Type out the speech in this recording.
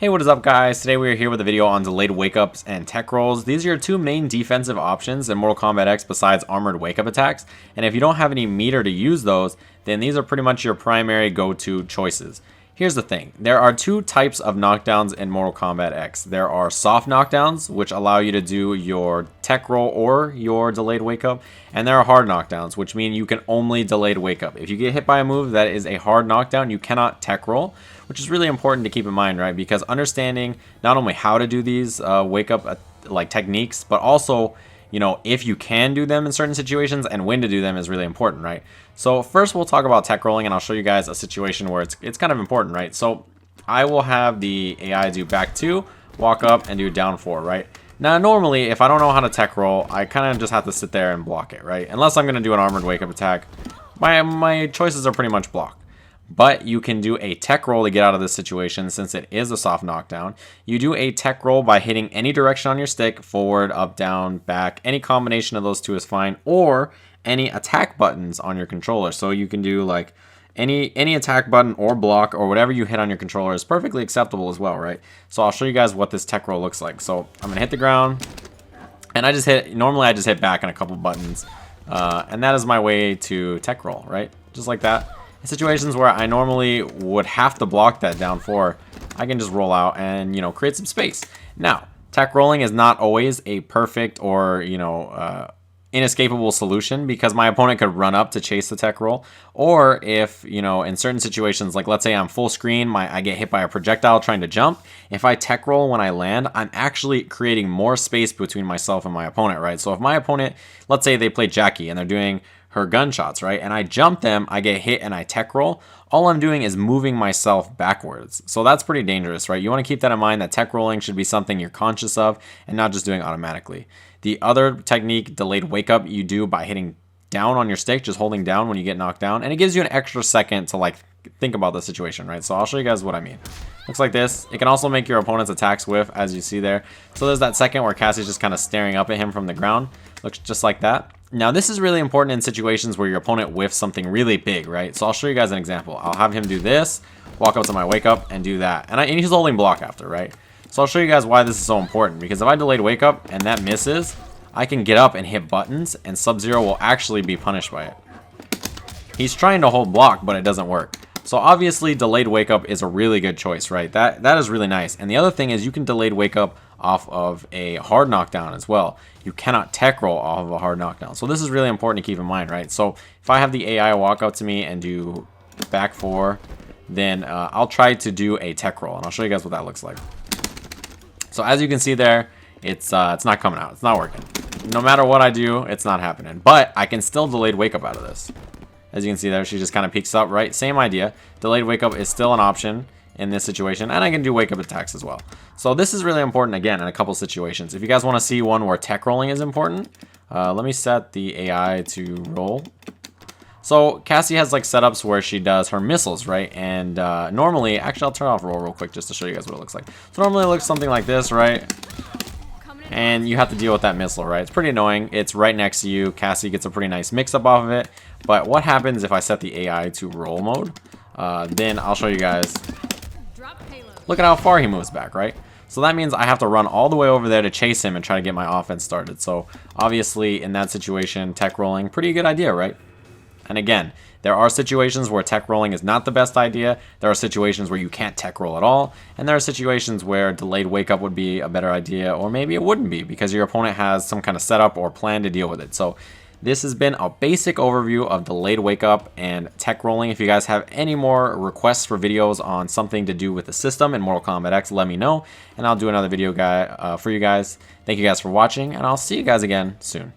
Hey, what is up guys? Today we are here with a video on delayed wake ups and tech rolls. These are your two main defensive options in Mortal Kombat X besides armored wake up attacks. And if you don't have any meter to use those, then these are pretty much your primary go-to choices. Here's the thing, there are two types of knockdowns in Mortal Kombat X. There are soft knockdowns, which allow you to do your tech roll or your delayed wake up, and there are hard knockdowns, which mean you can only delayed wake up. If you get hit by a move that is a hard knockdown, you cannot tech roll, which is really important to keep in mind, right? Because understanding not only how to do these wake up like techniques, but also, you know, if you can do them in certain situations and when to do them is really important, right? So first we'll talk about tech rolling, and I'll show you guys a situation where it's kind of important, right? So I will have the AI do back 2, walk up, and do down 4, right? Now normally if I don't know how to tech roll, I kind of just have to sit there and block it, right? Unless I'm going to do an armored wake up attack, my choices are pretty much blocked. But you can do a tech roll to get out of this situation since it is a soft knockdown. You do a tech roll by hitting any direction on your stick, forward, up, down, back. Any combination of those two is fine, or any attack buttons on your controller. So you can do like any attack button or block or whatever you hit on your controller is perfectly acceptable as well, right? So I'll show you guys what this tech roll looks like. So I'm gonna hit the ground, and normally I just hit back on a couple buttons, and that is my way to tech roll, right? Just like that. In situations where I normally would have to block that down 4, I can just roll out and, you know, create some space. Now, tech rolling is not always a perfect or, you know, inescapable solution, because my opponent could run up to chase the tech roll, or if, you know, in certain situations, like let's say I'm full screen, I get hit by a projectile trying to jump. If I tech roll when I land, I'm actually creating more space between myself and my opponent, right? So if my opponent, let's say they play Jackie and they're doing her gunshots, right? And I jump them, I get hit, and I tech roll. All I'm doing is moving myself backwards. So that's pretty dangerous, right? You want to keep that in mind, that tech rolling should be something you're conscious of and not just doing automatically. The other technique, delayed wake up, you do by hitting down on your stick, just holding down when you get knocked down, and it gives you an extra second to like think about the situation, right? So I'll show you guys what I mean. Looks like this. It can also make your opponent's attacks whiff, as you see there. So there's that second where Cassie's just kind of staring up at him from the ground. Looks just like that. Now this is really important in situations where your opponent whiffs something really big, right? So I'll show you guys an example. I'll have him do this, walk up to my wake up, and do that. And he's holding block after, right? So I'll show you guys why this is so important, because if I delayed wake up and that misses, I can get up and hit buttons, and Sub-Zero will actually be punished by it. He's trying to hold block, but it doesn't work. So obviously delayed wake up is a really good choice, right? That is really nice. And the other thing is you can delayed wake up off of a hard knockdown as well. You cannot tech roll off of a hard knockdown. So this is really important to keep in mind, right? So if I have the AI walk up to me and do back 4, then I'll try to do a tech roll, and I'll show you guys what that looks like. So as you can see there, it's not coming out. It's not working. No matter what I do, it's not happening. But I can still delayed wake up out of this. As you can see there, she just kind of peeks up, right? Same idea. Delayed wake up is still an option in this situation, and I can do wake up attacks as well. So this is really important, again, in a couple situations. If you guys want to see one where tech rolling is important, let me set the AI to roll. So Cassie has like setups where she does her missiles, right? And normally, actually I'll turn off roll real quick just to show you guys what it looks like. So normally it looks something like this, right? And you have to deal with that missile, right? It's pretty annoying. It's right next to you. Cassie gets a pretty nice mix-up off of it. But what happens if I set the AI to roll mode? Then I'll show you guys. Look at how far he moves back, right? So that means I have to run all the way over there to chase him and try to get my offense started. So obviously in that situation, tech rolling, pretty good idea, right? And again, there are situations where tech rolling is not the best idea. There are situations where you can't tech roll at all. And there are situations where delayed wake up would be a better idea, or maybe it wouldn't be because your opponent has some kind of setup or plan to deal with it. So this has been a basic overview of delayed wake up and tech rolling. If you guys have any more requests for videos on something to do with the system in Mortal Kombat X, let me know, and I'll do another video for you guys. Thank you guys for watching, and I'll see you guys again soon.